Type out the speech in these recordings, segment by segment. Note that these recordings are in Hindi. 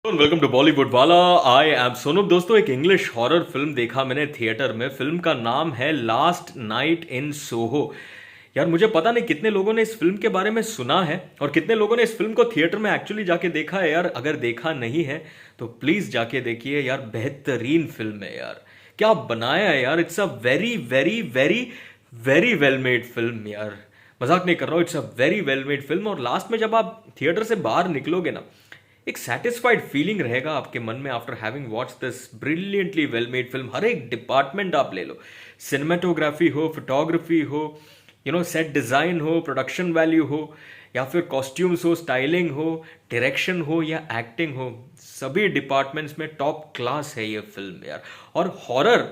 वेलकम टू बॉलीवुड वाला। I am Sonu. दोस्तों, एक इंग्लिश हॉरर फिल्म देखा मैंने थिएटर में। फिल्म का नाम है लास्ट नाइट इन सोहो। यार, मुझे पता नहीं कितने लोगों ने इस फिल्म के बारे में सुना है और कितने लोगों ने इस फिल्म को थिएटर में एक्चुअली जाके देखा है। यार, अगर देखा नहीं है तो प्लीज जाके देखिए यार, बेहतरीन फिल्म है यार। क्या बनाया है यार। It's a very very very very well made film यार। मजाक नहीं कर रहा हूँ, it's a very well made film. और लास्ट में जब आप थिएटर से बाहर निकलोगे ना, एक सेटिस्फाइड फीलिंग रहेगा आपके मन में after having watch this brilliantly well made film. हर एक डिपार्टमेंट आप ले लो, सिनेमेटोग्राफी हो, फोटोग्राफी हो, सेट डिजाइन हो, प्रोडक्शन वैल्यू हो, या फिर कॉस्ट्यूम्स हो, स्टाइलिंग हो, डायरेक्शन हो या एक्टिंग हो, सभी डिपार्टमेंट्स में टॉप क्लास है ये फिल्म यार। और हॉरर,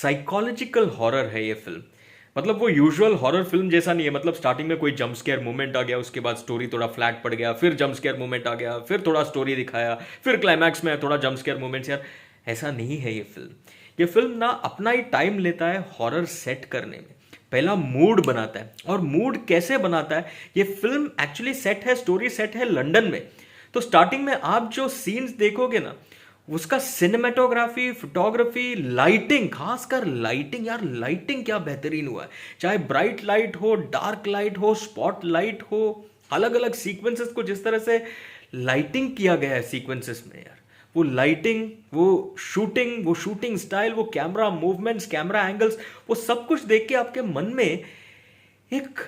साइकोलॉजिकल हॉरर है ये फिल्म। मतलब वो यूजुअल हॉरर फिल्म जैसा नहीं है। मतलब स्टार्टिंग में कोई जंप स्केयर मोमेंट आ गया, उसके बाद स्टोरी थोड़ा फ्लैट पड़ गया, फिर जंप स्केयर मोमेंट आ गया, फिर थोड़ा स्टोरी दिखाया, फिर क्लाइमैक्स में थोड़ा जंप स्केयर मोमेंट्स। यार, ऐसा नहीं है ये फिल्म। ये फिल्म ना अपना ही टाइम लेता है हॉरर सेट करने में। पहला मूड बनाता है। और मूड कैसे बनाता है, ये फिल्म एक्चुअली सेट है, स्टोरी सेट है लंदन में। तो स्टार्टिंग में आप जो सीन्स देखोगे ना, उसका सिनेमेटोग्राफी, फोटोग्राफी, लाइटिंग, खासकर लाइटिंग, यार लाइटिंग क्या बेहतरीन हुआ है। चाहे ब्राइट लाइट हो, डार्क लाइट हो, स्पॉट लाइट हो, अलग अलग सीक्वेंसेस को जिस तरह से लाइटिंग किया गया है सीक्वेंसेस में यार, वो लाइटिंग, वो शूटिंग स्टाइल, वो कैमरा मूवमेंट्स, कैमरा एंगल्स, वो सब कुछ देख के आपके मन में एक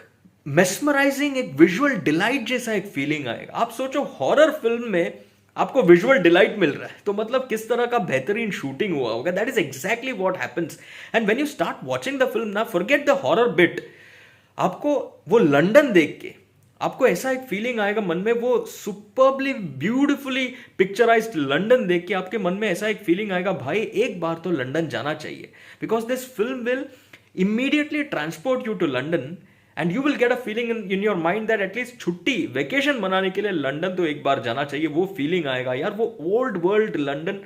मेस्मराइजिंग, एक विजुअल डिलाइट जैसा एक फीलिंग आएगा। आप सोचो, हॉरर फिल्म में आपको विजुअल डिलाइट मिल रहा है तो मतलब किस तरह का बेहतरीन शूटिंग हुआ होगा। That is exactly what happens. And when you start watching the film ना, फॉरगेट द हॉरर बिट। आपको वो लंदन देख के आपको ऐसा एक फीलिंग आएगा मन में, वो सुपर्बली ब्यूटिफुली पिक्चराइज्ड लंदन देख के आपके मन में ऐसा एक फीलिंग आएगा, भाई एक बार तो लंदन जाना चाहिए। Because this film will immediately transport you to London and you will get a feeling in your mind that at least छुट्टी, वेकेशन मनाने के लिए लंदन तो एक बार जाना चाहिए। वो फीलिंग आएगा यार, वो ओल्ड वर्ल्ड लंदन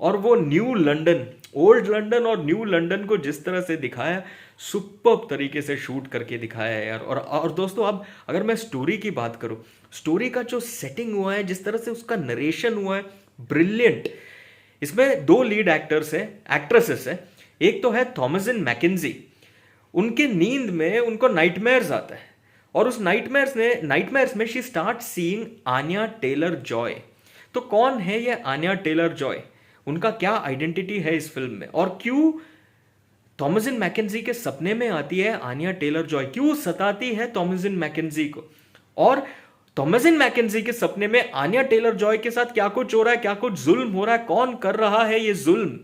और वो न्यू लंदन, ओल्ड लंदन और न्यू लंदन को जिस तरह से दिखाया, सुपर्ब तरीके से शूट करके दिखाया है यार। और दोस्तों, अब अगर मैं स्टोरी की बात करूं, स्टोरी का जो सेटिंग हुआ है, जिस तरह से उसका नरेशन हुआ है, ब्रिलियंट। इसमें दो लीड एक्टर्स है, एक्ट्रेसेस है। एक तो है थॉमसिन मैकेंजी। उनके नींद में उनको नाइटमेयर्स आता है और उस नाइटमेयर्स में she start seeing Anya Taylor Joy. तो कौन है ये आन्या टेलर जॉय, उनका क्या आइडेंटिटी है इस फिल्म में, और क्यों थॉमसिन मैकेंजी के सपने में आती है आन्या टेलर जॉय, क्यों सताती है थॉमसिन मैकेंजी को, और थॉमसिन मैकेंजी के सपने में आन्या टेलर जॉय के साथ क्या कुछ हो रहा है, क्या कुछ जुल्म हो रहा है, कौन कर रहा है ये जुल्म,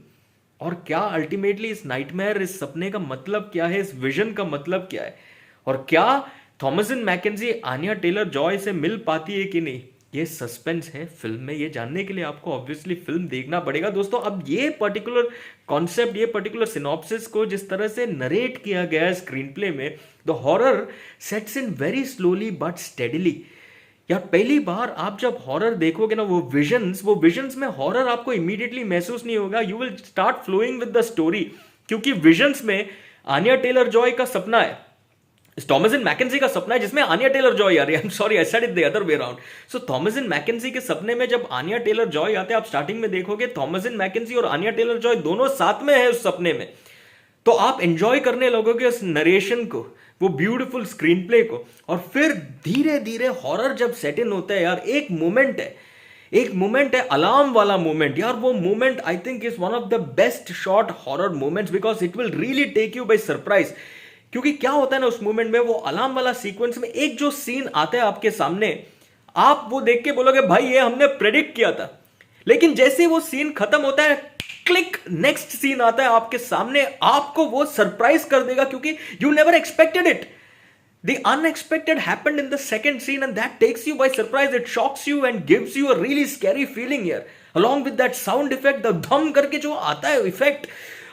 और क्या अल्टीमेटली इस नाइटमेयर, इस सपने का मतलब क्या है, इस विजन का मतलब क्या है, और क्या थॉमसिन मैकेंजी आन्या टेलर जॉय से मिल पाती है कि नहीं। ये सस्पेंस है फिल्म में। ये जानने के लिए आपको ऑब्वियसली फिल्म देखना पड़ेगा दोस्तों। अब ये पर्टिकुलर कॉन्सेप्ट, ये पर्टिकुलर सिनॉप्सिस को जिस तरह से नरेट किया गया है स्क्रीन प्ले में, the horror sets in very slowly but steadily. यार, पहली बार आप जब हॉरर देखोगे ना, वो विजन्स में हॉरर आपको इमीडिएटली महसूस नहीं होगा। You will start flowing with the story, क्योंकि विजन्स में आन्या टेलर जॉय का सपना है, थॉमसिन मैकेंजी का सपना है जिसमें आन्या टेलर जॉय आ रही है। I am sorry, I said it the other way around. So Thomasin McKenzie के सपने में जब आन्या टेलर जॉय आते हैं, आप स्टार्टिंग में देखोगे थॉमसिन मैकेंजी और आन्या टेलर जॉय दोनों साथ में है उस सपने में। तो आप एंजॉय करने लगोगे उस नरेशन को, वो ब्यूटीफुल स्क्रीन प्ले को। और फिर धीरे धीरे हॉरर जब सेट इन होता है यार, एक मोमेंट है अलार्म वाला मोमेंट यार। वो moment I think is one of the best shot horror moments, because it will really take you by surprise. क्योंकि क्या होता है ना, उस मोमेंट में, वो अलार्म वाला सीक्वेंस में एक जो सीन आता है आपके सामने, आप वो देख के बोलोगे भाई ये हमने प्रेडिक्ट किया था। लेकिन जैसे वो सीन खत्म होता है, क्लिक, नेक्स्ट सीन आता है आपके सामने, आपको वो सरप्राइज कर देगा, क्योंकि you never expected it. The unexpected happened in the second scene and that takes you by surprise. It shocks you and gives you a really scary feeling here. Along with that sound effect, the धम करके जो आता है इफेक्ट,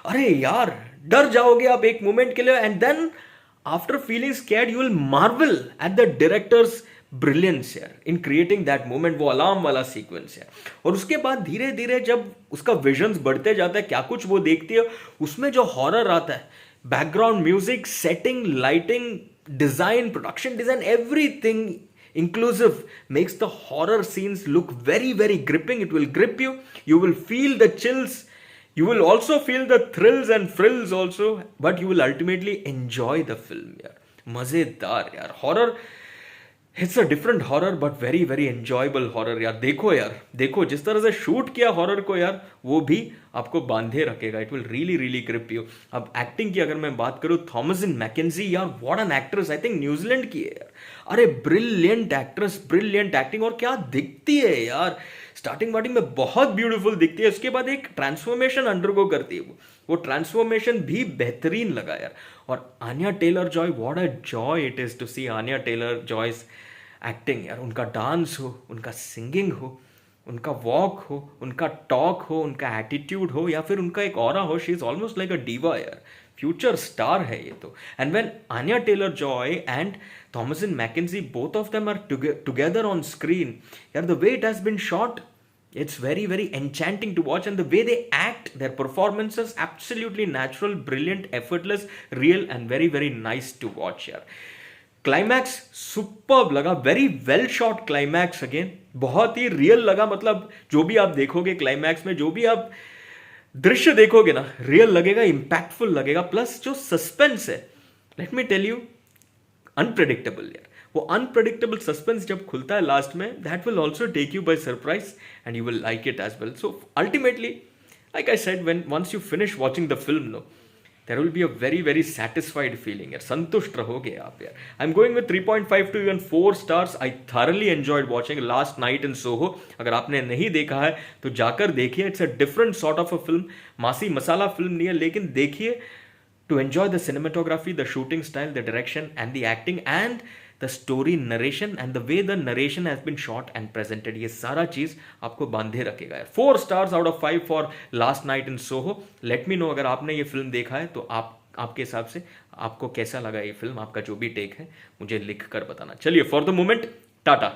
अरे यार डर जाओगे आप एक मोमेंट के लिए। and then after feeling scared you will marvel at the director's brilliance यार in creating that moment, वो अलार्म वाला सीक्वेंस है। और उसके बाद धीरे धीरे जब उसका विजन्स बढ़ते जाता है, क्या कुछ वो देखती है, उसमें जो हॉरर आता है, background music, setting, lighting, design, production design, everything inclusive, makes the horror scenes look very, very gripping. It will grip you. You will feel the chills. You will also feel the thrills and frills also, but you will ultimately enjoy the film यार. मजेदार यार. Horror, it's a different horror but very very enjoyable horror यार. देखो यार, देखो जिस तरह से शूट किया हॉरर को यार, वो भी आपको बांधे रखेगा. It will really really grip you. अब एक्टिंग की अगर मैं बात करूं, थॉमसिन मैकेंजी यार, what an actress. I think New Zealand की है यार. अरे ब्रिलियंट एक्ट्रेस, ब्रिलियंट एक्टिंग. और क्या दिखती है यार, स्टार्टिंग वार्टिंग में बहुत ब्यूटीफुल दिखती है, उसके बाद एक ट्रांसफॉर्मेशन अंडरगो करती है. वो ट्रांसफॉर्मेशन भी बेहतरीन लगा यार. और Anya Taylor Joy, what a joy it is to see Anya Taylor Joy's acting यार. उनका डांस हो, उनका सिंगिंग हो, उनका वॉक हो, उनका टॉक हो, उनका एटीट्यूड हो, या फिर उनका एक ऑरा हो. She is almost like a diva यार. फ्यूचर स्टार है ये तो. And when Anya Taylor Joy and Thomasin McKenzie, both of them are together on screen, yeah, the way it has been shot, it's very very enchanting to watch, and the way they act, their performances, absolutely natural, brilliant, effortless, real, and very very nice to watch यार. क्लाइमैक्स सुपर्ब लगा, very well shot climax. Again बहुत ही रियल लगा. मतलब जो भी आप देखोगे क्लाइमैक्स में, जो भी आप दृश्य देखोगे ना, रियल लगेगा, इंपैक्टफुल लगेगा. प्लस जो सस्पेंस है, let me tell you, unpredictable यार. वो अनप्रेडिक्टेबल सस्पेंस जब खुलता है लास्ट में, that will also take you by surprise and you will like it as well. So ultimately, like I said, when once you finish watching the film, no, there will be a very very satisfied feeling यार. संतुष्ट रहोगे आप यार. I'm going with 3.5 to even 4 stars. I thoroughly enjoyed watching Last Night in Soho. अगर आपने नहीं देखा है तो जाकर देखिए. It's a different sort of a film. मासी मसाला फिल्म नहीं है, लेकिन देखिए to enjoy the cinematography, the shooting style, the direction and the acting and the story narration and the way the narration has been shot and presented. ये सारा चीज आपको बांधे रखेगा यार. 4 stars out of 5 for Last Night in Soho. Let me know अगर आपने ये फिल्म देखा है तो आपके हिसाब से आपको कैसा लगा ये फिल्म. आपका जो भी टेक है मुझे लिख कर बताना. चलिए, फॉर द मोमेंट टाटा.